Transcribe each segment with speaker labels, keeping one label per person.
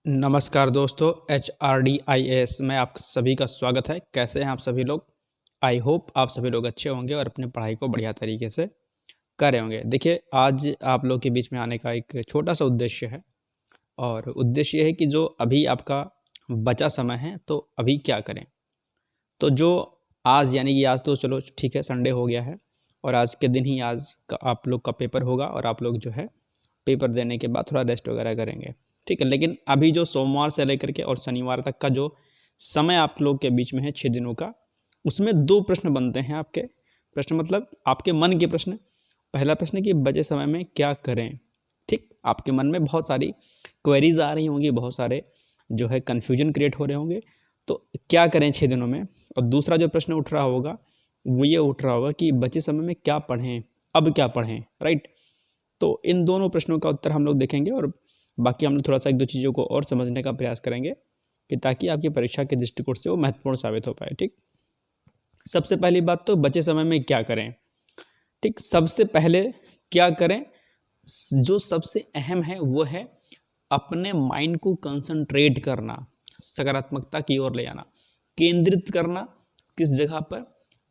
Speaker 1: नमस्कार दोस्तों, HRDIAS में आप सभी का स्वागत है। कैसे हैं आप सभी लोग? आई होप आप सभी लोग अच्छे होंगे और अपनी पढ़ाई को बढ़िया तरीके से कर रहे होंगे। देखिए, आज आप लोग के बीच में आने का एक छोटा सा उद्देश्य है और उद्देश्य ये है कि जो अभी आपका बचा समय है, तो अभी क्या करें? तो जो आज यानी कि आज तो चलो ठीक है, संडे हो गया है और आज के दिन ही आज का आप लोग का पेपर होगा और आप लोग जो है पेपर देने के बाद थोड़ा रेस्ट वगैरह करेंगे, ठीक है। लेकिन अभी जो सोमवार से लेकर के और शनिवार तक का जो समय आप लोग के बीच में है 6 दिनों का, उसमें 2 प्रश्न बनते हैं आपके। प्रश्न मतलब आपके मन के प्रश्न। पहला प्रश्न कि बचे समय में क्या करें, ठीक। आपके मन में बहुत सारी क्वेरीज आ रही होंगी, बहुत सारे जो है कन्फ्यूजन क्रिएट हो रहे होंगे, तो क्या करें 6 दिनों में। और दूसरा जो प्रश्न उठ रहा होगा वो ये उठ रहा होगा कि बचे समय में क्या पढ़ें, अब क्या पढ़ें, राइट। तो इन दोनों प्रश्नों का उत्तर हम लोग देखेंगे और बाकी हम लोग थोड़ा सा एक दो चीज़ों को और समझने का प्रयास करेंगे कि ताकि आपकी परीक्षा के दृष्टिकोण से वो महत्वपूर्ण साबित हो पाए, ठीक। सबसे पहली बात तो बचे समय में क्या करें, ठीक। सबसे पहले क्या करें, जो सबसे अहम है वो है अपने माइंड को कंसंट्रेट करना, सकारात्मकता की ओर ले आना, केंद्रित करना किस जगह पर,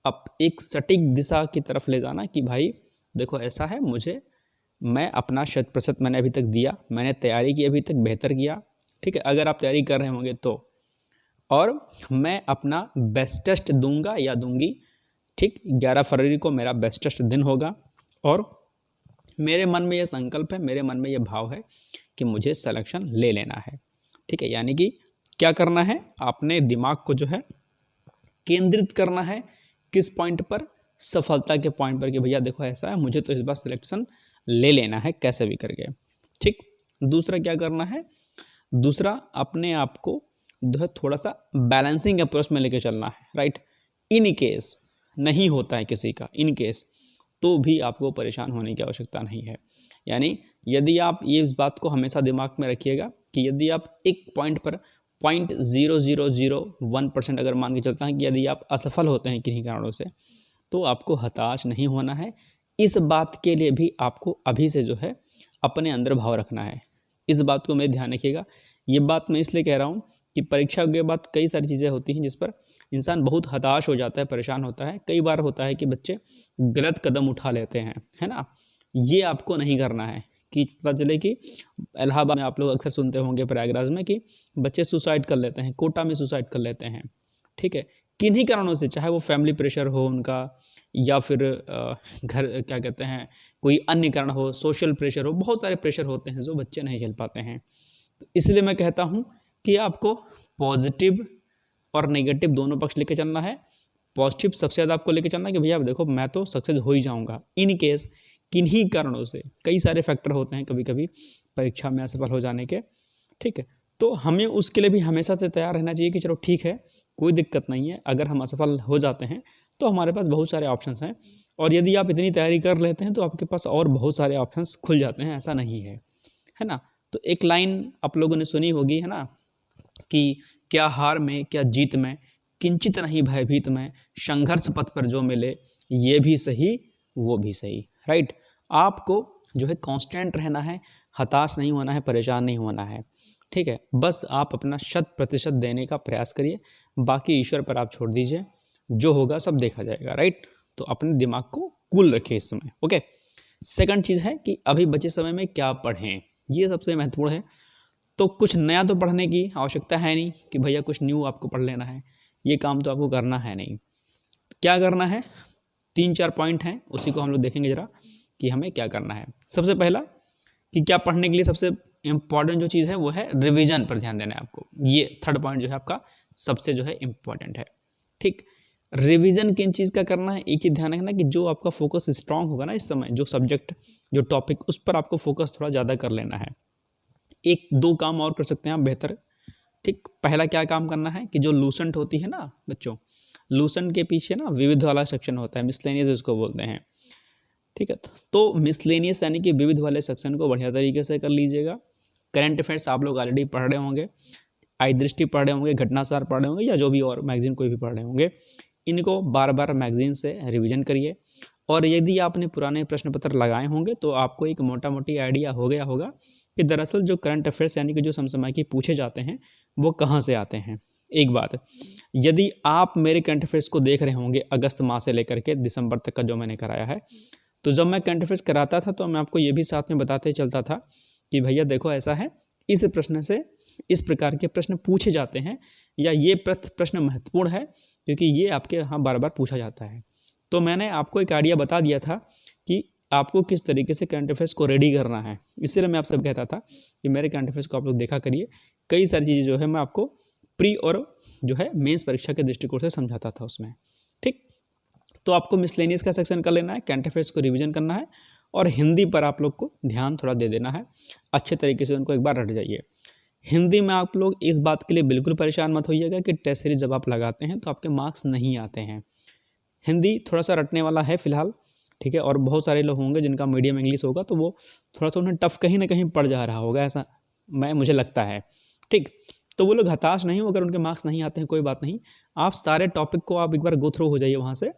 Speaker 1: अब एक सटीक दिशा की तरफ ले जाना कि भाई देखो ऐसा है, मैं अपना 100% मैंने अभी तक दिया, मैंने तैयारी की अभी तक बेहतर किया, ठीक है। अगर आप तैयारी कर रहे होंगे तो, और मैं अपना बेस्टेस्ट दूंगा या दूंगी, ठीक। 11 फरवरी को मेरा बेस्टेस्ट दिन होगा और मेरे मन में ये संकल्प है, मेरे मन में ये भाव है कि मुझे सिलेक्शन ले लेना है, ठीक है। यानी कि क्या करना है, अपने दिमाग को जो है केंद्रित करना है किस पॉइंट पर, सफलता के पॉइंट पर कि भैया देखो ऐसा है, मुझे तो इस बार सिलेक्शन ले लेना है कैसे भी करके, ठीक। दूसरा क्या करना है, दूसरा अपने आप को जो है थोड़ा सा बैलेंसिंग अप्रोच में लेके चलना है, राइट। इन केस नहीं होता है किसी का, इन केस तो भी आपको परेशान होने की आवश्यकता नहीं है। यानी यदि आप ये इस बात को हमेशा दिमाग में रखिएगा कि यदि आप एक पॉइंट पर 0.0001% अगर मान के चलता है कि यदि आप असफल होते हैं किन्हीं कारणों से, तो आपको हताश नहीं होना है। इस बात के लिए भी आपको अभी से जो है अपने अंदर भाव रखना है। इस बात को मैं ध्यान रखिएगा। ये बात मैं इसलिए कह रहा हूँ कि परीक्षा के बाद कई सारी चीज़ें होती हैं जिस पर इंसान बहुत हताश हो जाता है, परेशान होता है। कई बार होता है कि बच्चे गलत कदम उठा लेते हैं, है ना। ये आपको नहीं करना है कि पता चले कि इलाहाबाद में आप लोग अक्सर सुनते होंगे, प्रयागराज में, कि बच्चे सुसाइड कर लेते हैं, कोटा में सुसाइड कर लेते हैं, ठीक है। किन्हीं कारणों से, चाहे वो फैमिली प्रेशर हो उनका या फिर घर क्या कहते हैं कोई अन्य कारण हो, सोशल प्रेशर हो, बहुत सारे प्रेशर होते हैं जो बच्चे नहीं झेल पाते हैं। तो इसलिए मैं कहता हूँ कि आपको पॉजिटिव और नेगेटिव दोनों पक्ष लेके चलना है। पॉजिटिव सबसे ज़्यादा आपको लेके चलना है कि भैया देखो मैं तो सक्सेस हो ही जाऊँगा, इन केस किन्हीं कारणों से, कई सारे फैक्टर होते हैं कभी कभी परीक्षा में असफल हो जाने के, ठीक है। तो हमें उसके लिए भी हमेशा से तैयार रहना चाहिए कि चलो ठीक है, कोई दिक्कत नहीं है, अगर हम असफल हो जाते हैं तो हमारे पास बहुत सारे ऑप्शंस हैं, और यदि आप इतनी तैयारी कर लेते हैं तो आपके पास और बहुत सारे ऑप्शंस खुल जाते हैं, ऐसा नहीं है ना। तो एक लाइन आप लोगों ने सुनी होगी, है ना, कि क्या हार में क्या जीत में, किंचित नहीं भयभीत में, संघर्ष पथ पर जो मिले ये भी सही वो भी सही, राइट। आपको जो है कांस्टेंट रहना है, हताश नहीं होना है, परेशान नहीं होना है, ठीक है। बस आप अपना 100% देने का प्रयास करिए, बाकी ईश्वर पर आप छोड़ दीजिए, जो होगा सब देखा जाएगा, राइट। तो अपने दिमाग को कूल रखिए इस समय, ओके। सेकंड चीज़ है कि अभी बचे समय में क्या पढ़ें, ये सबसे महत्वपूर्ण है। तो कुछ नया तो पढ़ने की आवश्यकता है नहीं कि भैया कुछ न्यू आपको पढ़ लेना है, ये काम तो आपको करना है नहीं। क्या करना है, 3-4 पॉइंट हैं, उसी को हम लोग देखेंगे ज़रा कि हमें क्या करना है। सबसे पहला कि क्या पढ़ने के लिए सबसे इम्पॉर्टेंट जो चीज़ है वो है रिवीजन पर ध्यान देना है आपको। ये थर्ड पॉइंट जो है आपका सबसे जो है इम्पॉर्टेंट है, ठीक। रिवीजन किन चीज़ का करना है, एक ही ध्यान रखना कि जो आपका फोकस स्ट्रांग होगा ना इस समय, जो सब्जेक्ट जो टॉपिक, उस पर आपको फोकस थोड़ा ज़्यादा कर लेना है। एक दो काम और कर सकते हैं आप बेहतर, ठीक। पहला क्या काम करना है कि जो लूसेंट होती है ना बच्चों, लूसेंट के पीछे ना विविध वाला सेक्शन होता है, मिसलेनियस उसको बोलते हैं, ठीक है। तो मिसलेनियस यानी कि विविध वाले सेक्शन को बढ़िया तरीके से कर लीजिएगा। करंट अफेयर्स आप लोग ऑलरेडी पढ़ रहे होंगे, आई दृष्टि पढ़ रहे होंगे, घटनासार पढ़ रहे होंगे, या जो भी और मैगजीन कोई भी पढ़ रहे होंगे, इनको बार बार मैगजीन से रिवीजन करिए। और यदि आपने पुराने प्रश्न पत्र लगाए होंगे तो आपको एक मोटा मोटी आइडिया हो गया होगा कि दरअसल जो करंट अफेयर्स यानी कि जो समसामयिकी पूछे जाते हैं वो कहाँ से आते हैं। एक बात, यदि आप मेरे करंट अफेयर्स को देख रहे होंगे अगस्त माह से लेकर के दिसंबर तक का जो मैंने कराया है, तो जब मैं करंट अफेयर्स कराता था तो मैं आपको ये भी साथ में बताते चलता था कि भैया देखो ऐसा है, इस प्रश्न से इस प्रकार के प्रश्न पूछे जाते हैं, या ये प्रश्न महत्वपूर्ण है क्योंकि ये आपके यहाँ बार बार पूछा जाता है। तो मैंने आपको एक आइडिया बता दिया था कि आपको किस तरीके से करंट अफेयर्स को रेडी करना है। इसलिए मैं आपसे कहता था कि मेरे करंट अफेयर्स को आप लोग देखा करिए। कई सारी चीज़ें जो है मैं आपको प्री और जो है मेंस परीक्षा के दृष्टिकोण से समझाता था उसमें। ठीक, तो आपको मिसलेनियस का सेक्शन कर लेना है, करंट अफेयर्स को रिवीजन करना है, और हिंदी पर आप लोग को ध्यान थोड़ा दे देना है, अच्छे तरीके से उनको एक बार रट जाइए। हिंदी में आप लोग इस बात के लिए बिल्कुल परेशान मत होइएगा कि टेस्ट सीरीज जब आप लगाते हैं तो आपके मार्क्स नहीं आते हैं। हिंदी थोड़ा सा रटने वाला है फिलहाल, ठीक है, और बहुत सारे लोग होंगे जिनका मीडियम इंग्लिश होगा तो वो थोड़ा सा उन्हें टफ कहीं ना कहीं पड़ जा रहा होगा, ऐसा मुझे लगता है। ठीक, तो वो लोग हताश नहीं हो, अगर उनके मार्क्स नहीं आते हैं कोई बात नहीं, आप सारे टॉपिक को आप एक बार गो थ्रू हो जाइए वहाँ से,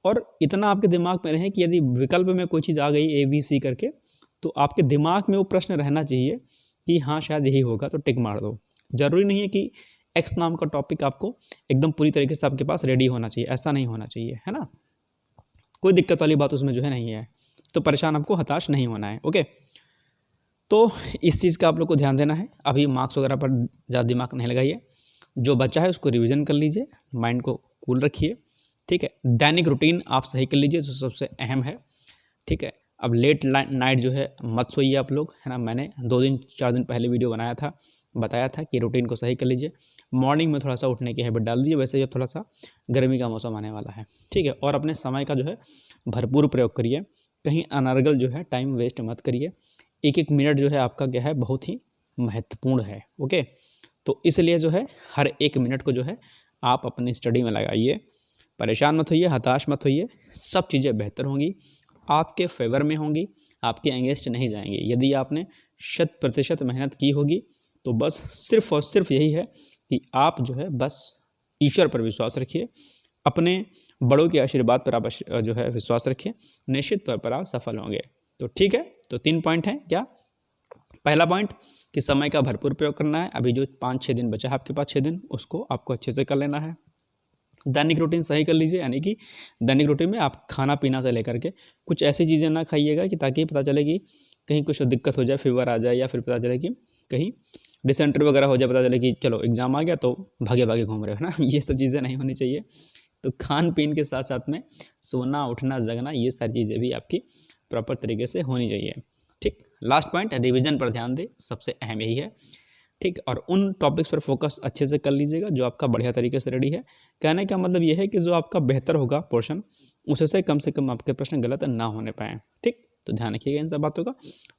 Speaker 1: और इतना आपके दिमाग में रहे कि यदि विकल्प में कोई चीज़ आ गई ABC करके, तो आपके दिमाग में वो प्रश्न रहना चाहिए कि हाँ शायद यही होगा, तो टिक मार दो। जरूरी नहीं है कि X नाम का टॉपिक आपको एकदम पूरी तरीके से आपके पास रेडी होना चाहिए, ऐसा नहीं होना चाहिए, है ना। कोई दिक्कत वाली बात उसमें जो है नहीं है, तो परेशान आपको हताश नहीं होना है। ओके, तो इस चीज़ का आप लोग को ध्यान देना है। अभी मार्क्स वगैरह पर ज़्यादा दिमाग नहीं लगाइए, जो बच्चा है उसको रिवीजन कर लीजिए, माइंड को कूल रखिए, ठीक है। दैनिक रूटीन आप सही कर लीजिए, जो सबसे अहम है, ठीक है। अब लेट नाइट जो है मत सोइए आप लोग, है ना। मैंने 2-4 दिन पहले वीडियो बनाया था, बताया था कि रूटीन को सही कर लीजिए। मॉर्निंग में थोड़ा सा उठने की हैबिट डाल दीजिए, वैसे भी थोड़ा सा गर्मी का मौसम आने वाला है, ठीक है। और अपने समय का जो है भरपूर प्रयोग करिए, कहीं अनर्गल जो है टाइम वेस्ट मत करिए। एक एक मिनट जो है आपका क्या है बहुत ही महत्वपूर्ण है। ओके, तो इसलिए जो है हर एक मिनट को जो है आप अपनी स्टडी में लगाइए। परेशान मत होइए, हताश मत होइए, सब चीज़ें बेहतर होंगी, आपके फेवर में होंगी, आपके अगेंस्ट नहीं जाएंगे। यदि आपने 100% मेहनत की होगी तो बस सिर्फ और सिर्फ यही है कि आप जो है बस ईश्वर पर विश्वास रखिए, अपने बड़ों के आशीर्वाद पर आप जो है विश्वास रखिए, निश्चित तौर पर आप सफल होंगे। तो ठीक है, तो 3 पॉइंट हैं क्या। पहला पॉइंट कि समय का भरपूर प्रयोग करना है, अभी जो 5-6 दिन बचा है आपके पास, 6 दिन, उसको आपको अच्छे से कर लेना है। दैनिक रूटीन सही कर लीजिए, यानी कि दैनिक रूटीन में आप खाना पीना से लेकर के कुछ ऐसी चीज़ें ना खाइएगा कि ताकि पता चले कि कहीं कुछ दिक्कत हो जाए, फीवर आ जाए, या फिर पता चले कि कहीं डिसेंट्री वगैरह हो जाए, पता चले कि चलो एग्जाम आ गया तो भागे भागे घूम रहे हो ना। ये सब चीज़ें नहीं होनी चाहिए। तो खान पीन के साथ साथ में सोना उठना जगना, ये सारी चीज़ें भी आपकी प्रॉपर तरीके से होनी चाहिए। ठीक, लास्ट पॉइंट रिवीजन पर ध्यान दे, सबसे अहम यही है। ठीक, और उन टॉपिक्स पर फोकस अच्छे से कर लीजिएगा जो आपका बढ़िया तरीके से रेडी है। कहने का मतलब ये है कि जो आपका बेहतर होगा पोर्शन, उससे कम आपके प्रश्न गलत ना होने पाएँ। ठीक, तो ध्यान रखिएगा इन सब बातों का।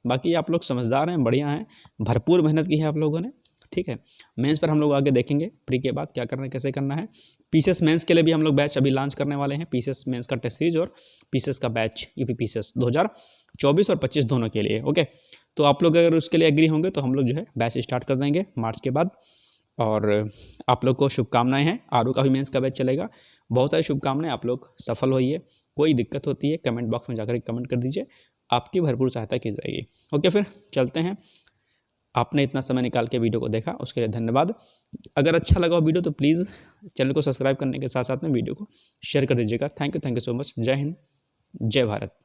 Speaker 1: बाकी आप लोग समझदार हैं, बढ़िया हैं, भरपूर मेहनत की है आप लोगों ने, ठीक है। मेंस पर हम लोग आगे देखेंगे, प्री के बाद क्या करना है, कैसे करना है। पीसीएस मेंस के लिए भी हम लोग बैच अभी लॉन्च करने वाले हैं, पीसीएस मेंस का टेस्ट सीरीज और पीसीएस का बैच, यूपी पीसीएस 2024 और 25 दोनों के लिए। ओके, तो आप लोग अगर उसके लिए एग्री होंगे तो हम लोग जो है बैच स्टार्ट कर देंगे मार्च के बाद। और आप लोग को शुभकामनाएं हैं, आरओ का भी मेंस का बैच चलेगा। बहुत सारी शुभकामनाएं, आप लोग सफल होइए। कोई दिक्कत होती है कमेंट बॉक्स में जाकर कमेंट कर दीजिए, आपकी भरपूर सहायता की जाएगी। ओके, फिर चलते हैं। आपने इतना समय निकाल के वीडियो को देखा, उसके लिए धन्यवाद। अगर अच्छा लगा वीडियो तो प्लीज़ चैनल को सब्सक्राइब करने के साथ साथ में वीडियो को शेयर कर दीजिएगा। Thank you so much. जय हिंद, जय भारत।